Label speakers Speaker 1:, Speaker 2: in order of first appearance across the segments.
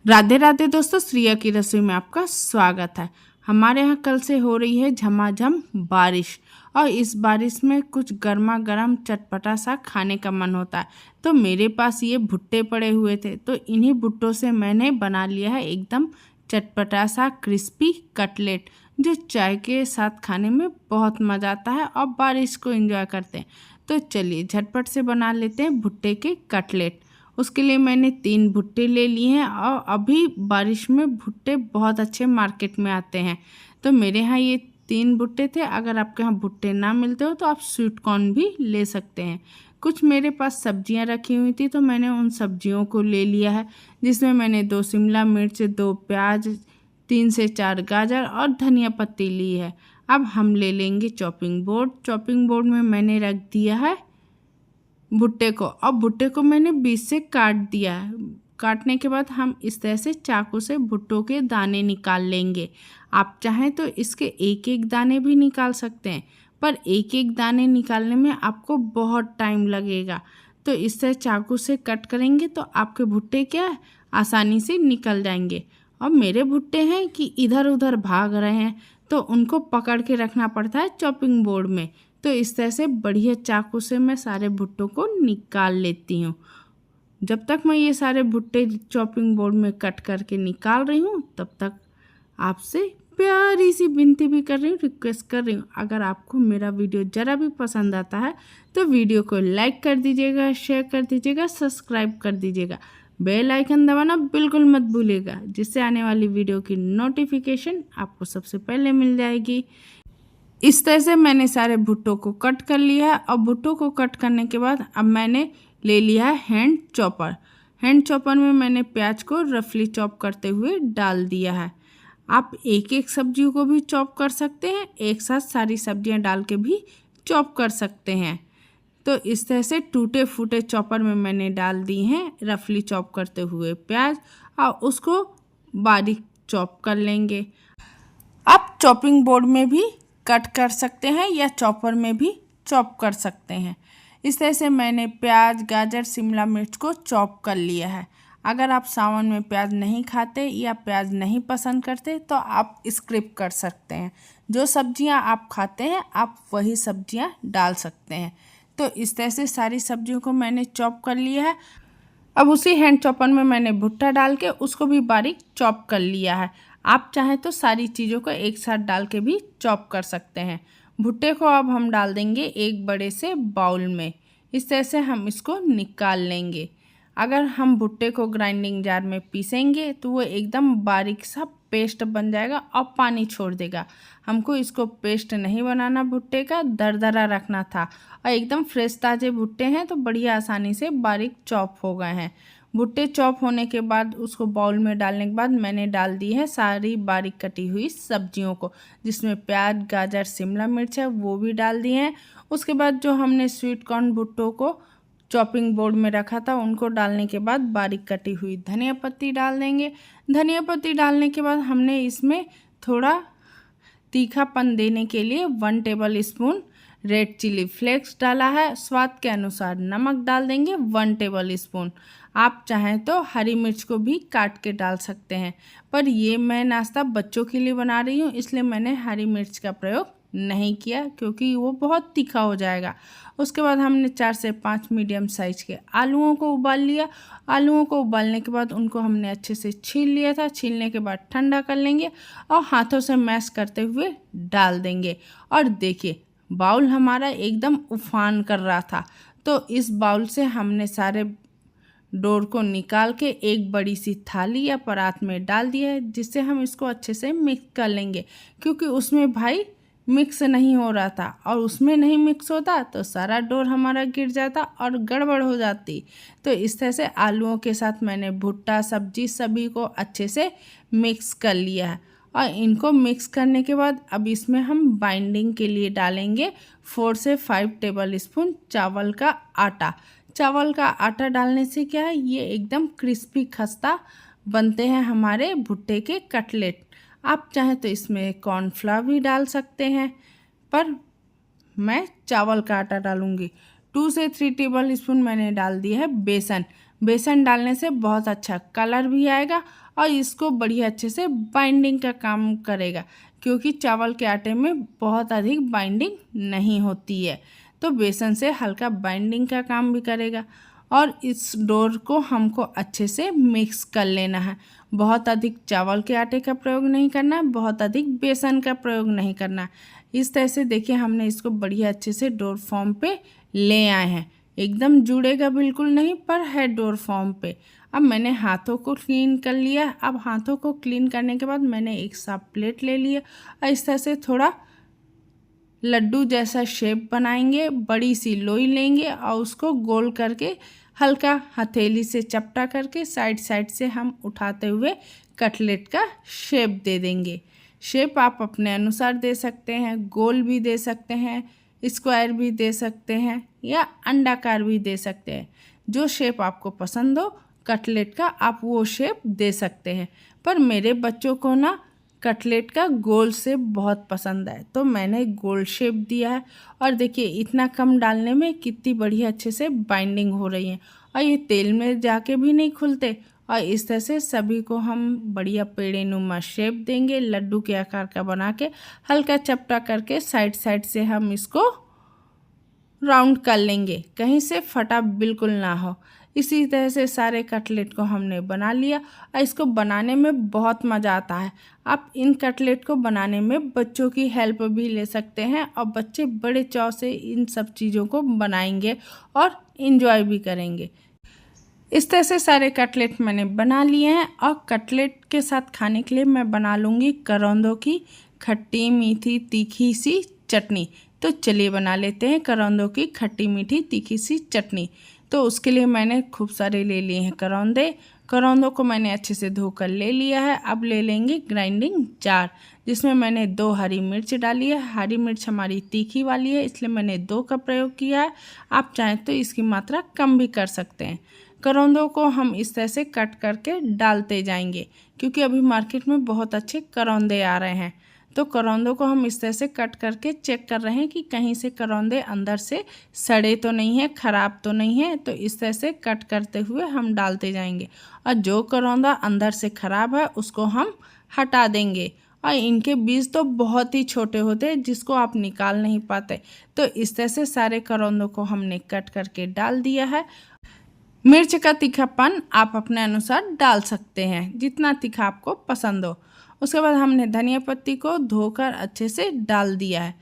Speaker 1: राधे राधे दोस्तों, श्रिया की रसोई में आपका स्वागत है। हमारे यहाँ कल से हो रही है झमाझम बारिश और इस बारिश में कुछ गर्मा गर्म चटपटा सा खाने का मन होता है। तो मेरे पास ये भुट्टे पड़े हुए थे, तो इन्हीं भुट्टों से मैंने बना लिया है एकदम चटपटा सा क्रिस्पी कटलेट, जो चाय के साथ खाने में बहुत मज़ा आता है और बारिश को एंजॉय करते हैं। तो चलिए झटपट से बना लेते हैं भुट्टे के कटलेट। उसके लिए मैंने 3 भुट्टे ले लिए हैं और अभी बारिश में भुट्टे बहुत अच्छे मार्केट में आते हैं। तो मेरे यहाँ ये 3 भुट्टे थे। अगर आपके यहाँ भुट्टे ना मिलते हो तो आप स्वीट कॉर्न भी ले सकते हैं। कुछ मेरे पास सब्जियां रखी हुई थी, तो मैंने उन सब्जियों को ले लिया है, जिसमें मैंने 2 शिमला मिर्च, 2 प्याज, 3 से 4 गाजर और धनिया पत्ती ली है। अब हम ले लेंगे चॉपिंग बोर्ड। चॉपिंग बोर्ड में मैंने रख दिया है भुट्टे को, और भुट्टे को मैंने बीच से काट दिया है। काटने के बाद हम इस तरह से चाकू से भुट्टों के दाने निकाल लेंगे। आप चाहें तो इसके एक एक दाने भी निकाल सकते हैं, पर एक एक दाने निकालने में आपको बहुत टाइम लगेगा। तो इस तरह चाकू से कट करेंगे तो आपके भुट्टे क्या आसानी से निकल जाएंगे। और मेरे भुट्टे हैं कि इधर उधर भाग रहे हैं, तो उनको पकड़ के रखना पड़ता है चॉपिंग बोर्ड में। तो इस तरह से बढ़िया चाकू से मैं सारे भुट्टों को निकाल लेती हूँ। जब तक मैं ये सारे भुट्टे चॉपिंग बोर्ड में कट करके निकाल रही हूँ, तब तक आपसे प्यारी सी विनती भी कर रही हूँ, रिक्वेस्ट कर रही हूँ, अगर आपको मेरा वीडियो ज़रा भी पसंद आता है तो वीडियो को लाइक कर दीजिएगा, शेयर कर दीजिएगा, सब्सक्राइब कर दीजिएगा, बेल आइकन दबाना बिल्कुल मत भूलिएगा, जिससे आने वाली वीडियो की नोटिफिकेशन आपको सबसे पहले मिल जाएगी। इस तरह से मैंने सारे भुट्टों को कट कर लिया है। और भुट्टों को कट करने के बाद अब मैंने ले लिया है हैंड चॉपर। हैंड चॉपर में मैंने प्याज को रफली चॉप करते हुए डाल दिया है। आप एक एक सब्जियों को भी चॉप कर सकते हैं, एक साथ सारी सब्जियां डाल के भी चॉप कर सकते हैं। तो इस तरह से टूटे फूटे चॉपर में मैंने डाल दी हैं रफली चॉप करते हुए प्याज, और उसको बारीक चॉप कर लेंगे। आप चॉपिंग बोर्ड में भी कट कर सकते हैं या चॉपर में भी चॉप कर सकते हैं। इस तरह से मैंने प्याज, गाजर, शिमला मिर्च को चॉप कर लिया है। अगर आप सावन में प्याज नहीं खाते या प्याज नहीं पसंद करते तो आप स्किप कर सकते हैं। जो सब्जियां आप खाते हैं आप वही सब्जियां डाल सकते हैं। तो इस तरह से सारी सब्जियों को मैंने चॉप कर लिया है। अब उसी हैंड चॉपर में मैंने भुट्टा डाल के उसको भी बारीक चॉप कर लिया है। आप चाहें तो सारी चीज़ों को एक साथ डाल के भी चॉप कर सकते हैं। भुट्टे को अब हम डाल देंगे एक बड़े से बाउल में। इस तरह से हम इसको निकाल लेंगे। अगर हम भुट्टे को ग्राइंडिंग जार में पीसेंगे तो वो एकदम बारीक सा पेस्ट बन जाएगा और पानी छोड़ देगा। हमको इसको पेस्ट नहीं बनाना, भुट्टे का दरदरा रखना था। और एकदम फ्रेश ताज़े भुट्टे हैं तो बढ़िया आसानी से बारीक चॉप हो गए हैं। भुट्टे चॉप होने के बाद उसको बाउल में डालने के बाद मैंने डाल दी है सारी बारीक कटी हुई सब्जियों को, जिसमें प्याज, गाजर, शिमला मिर्च है वो भी डाल दिए हैं। उसके बाद जो हमने स्वीट कॉर्न भुट्टों को चॉपिंग बोर्ड में रखा था उनको डालने के बाद बारीक कटी हुई धनिया पत्ती डाल देंगे। धनिया पत्ती डालने के बाद हमने इसमें थोड़ा तीखापन देने के लिए 1 tablespoon red chilli flakes डाला है। स्वाद के अनुसार नमक डाल देंगे 1 टेबल स्पून। आप चाहें तो हरी मिर्च को भी काट के डाल सकते हैं, पर ये मैं नाश्ता बच्चों के लिए बना रही हूँ, इसलिए मैंने हरी मिर्च का प्रयोग नहीं किया क्योंकि वो बहुत तीखा हो जाएगा। उसके बाद हमने 4 से 5 मीडियम साइज के आलूओं को उबाल लिया। आलूओं को उबालने के बाद उनको हमने अच्छे से छील लिया था। छीलने के बाद ठंडा कर लेंगे और हाथों से मैश करते हुए डाल देंगे। और देखिए बाउल हमारा एकदम उफान कर रहा था, तो इस बाउल से हमने सारे डोर को निकाल के एक बड़ी सी थाली या परात में डाल दिया है, जिससे हम इसको अच्छे से मिक्स कर लेंगे। क्योंकि उसमें भाई मिक्स नहीं हो रहा था, और उसमें नहीं मिक्स होता तो सारा डोर हमारा गिर जाता और गड़बड़ हो जाती। तो इस तरह से आलूओं के साथ मैंने भुट्टा, सब्जी सभी को अच्छे से मिक्स कर लिया है। और इनको मिक्स करने के बाद अब इसमें हम बाइंडिंग के लिए डालेंगे 4 से 5 टेबल स्पून चावल का आटा। चावल का आटा डालने से क्या है, ये एकदम क्रिस्पी खस्ता बनते हैं हमारे भुट्टे के कटलेट। आप चाहें तो इसमें कॉर्नफ्लावर भी डाल सकते हैं, पर मैं चावल का आटा डालूंगी। 2 से 3 टेबल स्पून मैंने डाल दिया है बेसन। बेसन डालने से बहुत अच्छा कलर भी आएगा और इसको बढ़िया अच्छे से बाइंडिंग का काम करेगा, क्योंकि चावल के आटे में बहुत अधिक बाइंडिंग नहीं होती है। तो बेसन से हल्का बाइंडिंग का काम भी करेगा। और इस डोर को हमको अच्छे से मिक्स कर लेना है। बहुत अधिक चावल के आटे का प्रयोग नहीं करना, बहुत अधिक बेसन का प्रयोग नहीं करना। इस तरह से देखिए हमने इसको बढ़िया अच्छे से डोर फॉर्म पे ले आए हैं। एकदम जुड़ेगा बिल्कुल नहीं, पर है डोर फॉर्म पे। अब मैंने हाथों को क्लीन कर लिया। अब हाथों को क्लीन करने के बाद मैंने एक साफ प्लेट ले लिया और इस तरह से थोड़ा लड्डू जैसा शेप बनाएंगे। बड़ी सी लोई लेंगे और उसको गोल करके हल्का हथेली से चपटा करके साइड साइड से हम उठाते हुए कटलेट का शेप दे देंगे। शेप आप अपने अनुसार दे सकते हैं, गोल भी दे सकते हैं, स्क्वायर भी दे सकते हैं या अंडाकार भी दे सकते हैं। जो शेप आपको पसंद हो कटलेट का आप वो शेप दे सकते हैं। पर मेरे बच्चों को ना कटलेट का गोल शेप बहुत पसंद है, तो मैंने गोल शेप दिया है। और देखिए इतना कम डालने में कितनी बढ़िया अच्छे से बाइंडिंग हो रही है और ये तेल में जाके भी नहीं खुलते। और इस तरह से सभी को हम बढ़िया पेड़े नुमा शेप देंगे, लड्डू के आकार का बना के हल्का चपटा करके साइड साइड से हम इसको राउंड कर लेंगे, कहीं से फटा बिल्कुल ना हो। इसी तरह से सारे कटलेट को हमने बना लिया और इसको बनाने में बहुत मज़ा आता है। आप इन कटलेट को बनाने में बच्चों की हेल्प भी ले सकते हैं और बच्चे बड़े चाव से इन सब चीज़ों को बनाएंगे और इन्जॉय भी करेंगे। इस तरह से सारे कटलेट मैंने बना लिए हैं और कटलेट के साथ खाने के लिए मैं बना लूँगी करौंदों की खट्टी मीठी तीखी सी चटनी। तो चलिए बना लेते हैं करौंदों की खट्टी मीठी तीखी सी चटनी। तो उसके लिए मैंने खूब सारे ले लिए हैं करौंदे। करौंदों को मैंने अच्छे से धोकर ले लिया है। अब ले लेंगे ग्राइंडिंग जार, जिसमें मैंने 2 हरी मिर्च डाली है। हरी मिर्च हमारी तीखी वाली है, इसलिए मैंने 2 का प्रयोग किया है। आप चाहें तो इसकी मात्रा कम भी कर सकते हैं। करौंदों को हम इस तरह से कट करके डालते जाएंगे, क्योंकि अभी मार्केट में बहुत अच्छे करौंदे आ रहे हैं। तो करौंदों को हम इस तरह से कट करके चेक कर रहे हैं कि कहीं से करौंदे अंदर से सड़े तो नहीं है, ख़राब तो नहीं है। तो इस तरह से कट करते हुए हम डालते जाएंगे और जो करौंदा अंदर से ख़राब है उसको हम हटा देंगे। और इनके बीज तो बहुत ही छोटे होते हैं जिसको आप निकाल नहीं पाते। तो इस तरह से सारे करौंदों को हमने कट करके डाल दिया है। मिर्च का तीखापन आप अपने अनुसार डाल सकते हैं, जितना तीखा आपको पसंद हो। उसके बाद हमने धनिया पत्ती को धोकर अच्छे से डाल दिया है।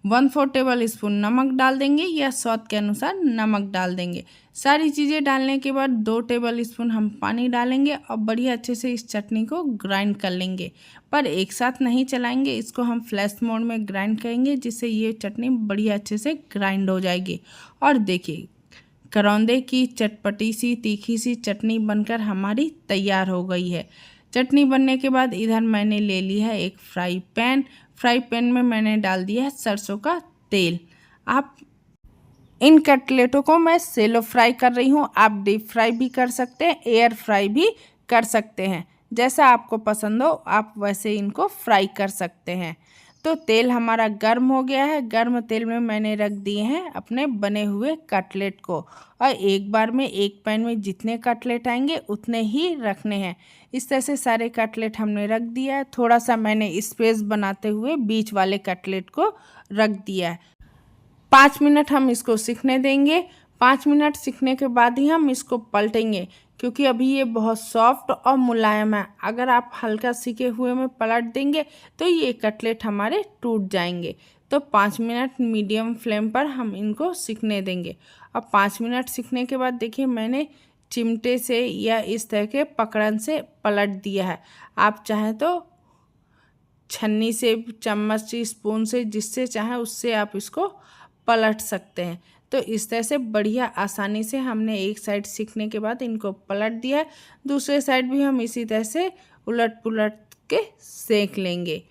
Speaker 1: 1/4 टेबल स्पून नमक डाल देंगे या स्वाद के अनुसार नमक डाल देंगे। सारी चीज़ें डालने के बाद 2 टेबल स्पून हम पानी डालेंगे और बढ़िया अच्छे से इस चटनी को ग्राइंड कर लेंगे। पर एक साथ नहीं चलाएंगे, इसको हम फ्लैश मोड में ग्राइंड करेंगे, जिससे ये चटनी बढ़िया अच्छे से ग्राइंड हो जाएगी। और देखिए करौंदे की चटपटी सी तीखी सी चटनी बनकर हमारी तैयार हो गई है। चटनी बनने के बाद इधर मैंने ले लिया है एक फ्राई पैन में मैंने डाल दिया है सरसों का तेल। आप इन कटलेटों को मैं सेलो फ्राई कर रही हूँ, आप डीप फ्राई भी कर सकते हैं, एयर फ्राई भी कर सकते हैं। जैसा आपको पसंद हो आप वैसे इनको फ्राई कर सकते हैं। तो तेल हमारा गर्म हो गया है। गर्म तेल में मैंने रख दिए हैं अपने बने हुए कटलेट को, और एक बार में एक पैन में जितने कटलेट आएंगे उतने ही रखने हैं। इस तरह से सारे कटलेट हमने रख दिया है। थोड़ा सा मैंने स्पेस बनाते हुए बीच वाले कटलेट को रख दिया है। 5 मिनट हम इसको सिकने देंगे। 5 मिनट सिकने के बाद ही हम इसको पलटेंगे, क्योंकि अभी ये बहुत सॉफ्ट और मुलायम है। अगर आप हल्का सिके हुए में पलट देंगे तो ये कटलेट हमारे टूट जाएंगे। तो 5 मिनट मीडियम फ्लेम पर हम इनको सिकने देंगे। अब 5 मिनट सिकने के बाद देखिए मैंने चिमटे से या इस तरह के पकड़न से पलट दिया है। आप चाहें तो छन्नी से, चम्मच से, स्पून से, जिससे चाहें उससे आप इसको पलट सकते हैं। तो इस तरह से बढ़िया आसानी से हमने एक साइड सिकने के बाद इनको पलट दिया है। दूसरे साइड भी हम इसी तरह से उलट पुलट के सेक लेंगे।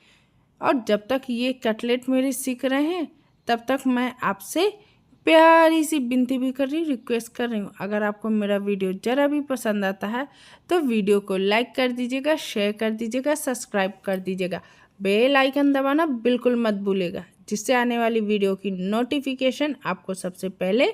Speaker 1: और जब तक ये कटलेट मेरे सिक रहे हैं तब तक मैं आपसे प्यारी सी विनती भी कर रही हूँ, रिक्वेस्ट कर रही हूँ, अगर आपको मेरा वीडियो ज़रा भी पसंद आता है तो वीडियो को लाइक कर दीजिएगा, शेयर कर दीजिएगा, सब्सक्राइब कर दीजिएगा। बेल आइकन दबाना बिल्कुल मत भूलिएगा, जिससे आने वाली वीडियो की नोटिफिकेशन आपको सबसे पहले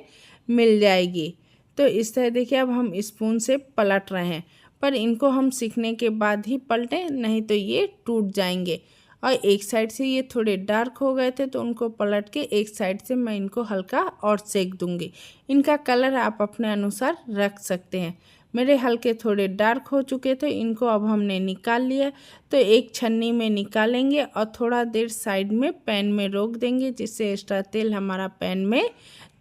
Speaker 1: मिल जाएगी। तो इस तरह देखिए अब हम स्पून से पलट रहे हैं, पर इनको हम सीखने के बाद ही पलटें, नहीं तो ये टूट जाएंगे। और एक साइड से ये थोड़े डार्क हो गए थे तो उनको पलट के एक साइड से मैं इनको हल्का और सेक दूंगी। इनका कलर आप अपने अनुसार रख सकते हैं। मेरे हल्के थोड़े डार्क हो चुके थे, इनको अब हमने निकाल लिया। तो एक छन्नी में निकालेंगे और थोड़ा देर साइड में पैन में रोक देंगे, जिससे एक्स्ट्रा तेल हमारा पैन में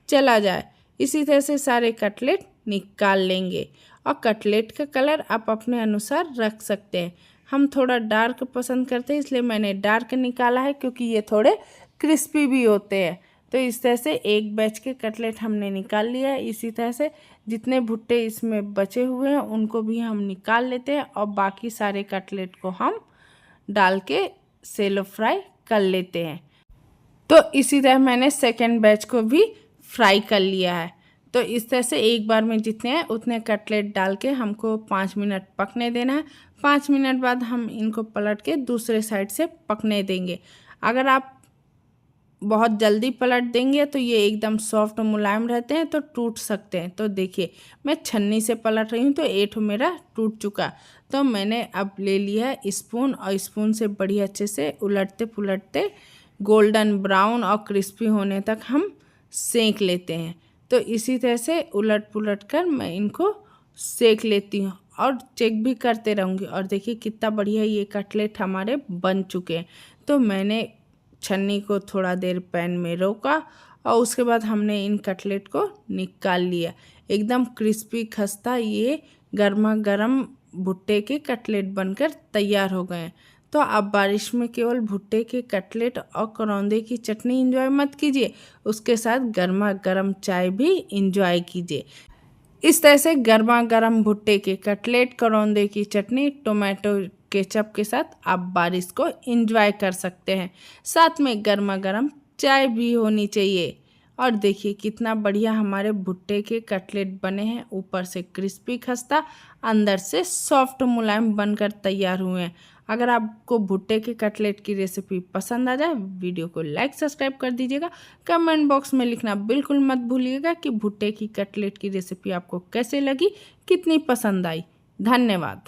Speaker 1: चला जाए। इसी तरह से सारे कटलेट निकाल लेंगे। और कटलेट का कलर आप अपने अनुसार रख सकते हैं। हम थोड़ा डार्क पसंद करते हैं, इसलिए मैंने डार्क निकाला है, क्योंकि ये थोड़े क्रिस्पी भी होते हैं। तो इस तरह से एक बैच के कटलेट हमने निकाल लिया है। इसी तरह से जितने भुट्टे इसमें बचे हुए हैं उनको भी हम निकाल लेते हैं और बाकी सारे कटलेट को हम डाल के सेलो फ्राई कर लेते हैं। तो इसी तरह मैंने सेकेंड बैच को भी फ्राई कर लिया है। तो इस तरह से एक बार में जितने हैं उतने कटलेट डाल के हमको 5 मिनट पकने देना है। 5 मिनट बाद हम इनको पलट के दूसरे साइड से पकने देंगे। अगर आप बहुत जल्दी पलट देंगे तो ये एकदम सॉफ्ट मुलायम रहते हैं, तो टूट सकते हैं। तो देखिए मैं छन्नी से पलट रही हूँ तो एठ मेरा टूट चुका। तो मैंने अब ले लिया है स्पून और स्पून से बढ़िया अच्छे से उलटते पुलटते गोल्डन ब्राउन और क्रिस्पी होने तक हम सेंक लेते हैं। तो इसी तरह से उलट पुलट कर मैं इनको सेक लेती हूँ और चेक भी करते रहूँगी। और देखिए कितना बढ़िया ये कटलेट हमारे बन चुके हैं। तो मैंने छन्नी को थोड़ा देर पैन में रोका और उसके बाद हमने इन कटलेट को निकाल लिया। एकदम क्रिस्पी खस्ता ये गर्मा गर्म भुट्टे के कटलेट बनकर तैयार हो गए हैं। तो आप बारिश में केवल भुट्टे के कटलेट और करौंदे की चटनी एंजॉय मत कीजिए, उसके साथ गर्मा गर्म चाय भी एंजॉय कीजिए। इस तरह से गर्मा गर्म भुट्टे के कटलेट, करौंदे की चटनी, टोमेटो केचप के साथ आप बारिश को एंजॉय कर सकते हैं। साथ में गर्मा गर्म चाय भी होनी चाहिए। और देखिए कितना बढ़िया हमारे भुट्टे के कटलेट बने हैं, ऊपर से क्रिस्पी खस्ता, अंदर से सॉफ्ट मुलायम बनकर तैयार हुए हैं। अगर आपको भुट्टे के कटलेट की रेसिपी पसंद आ जाए, वीडियो को लाइक सब्सक्राइब कर दीजिएगा। कमेंट बॉक्स में लिखना बिल्कुल मत भूलिएगा कि भुट्टे की कटलेट की रेसिपी आपको कैसे लगी, कितनी पसंद आई। धन्यवाद।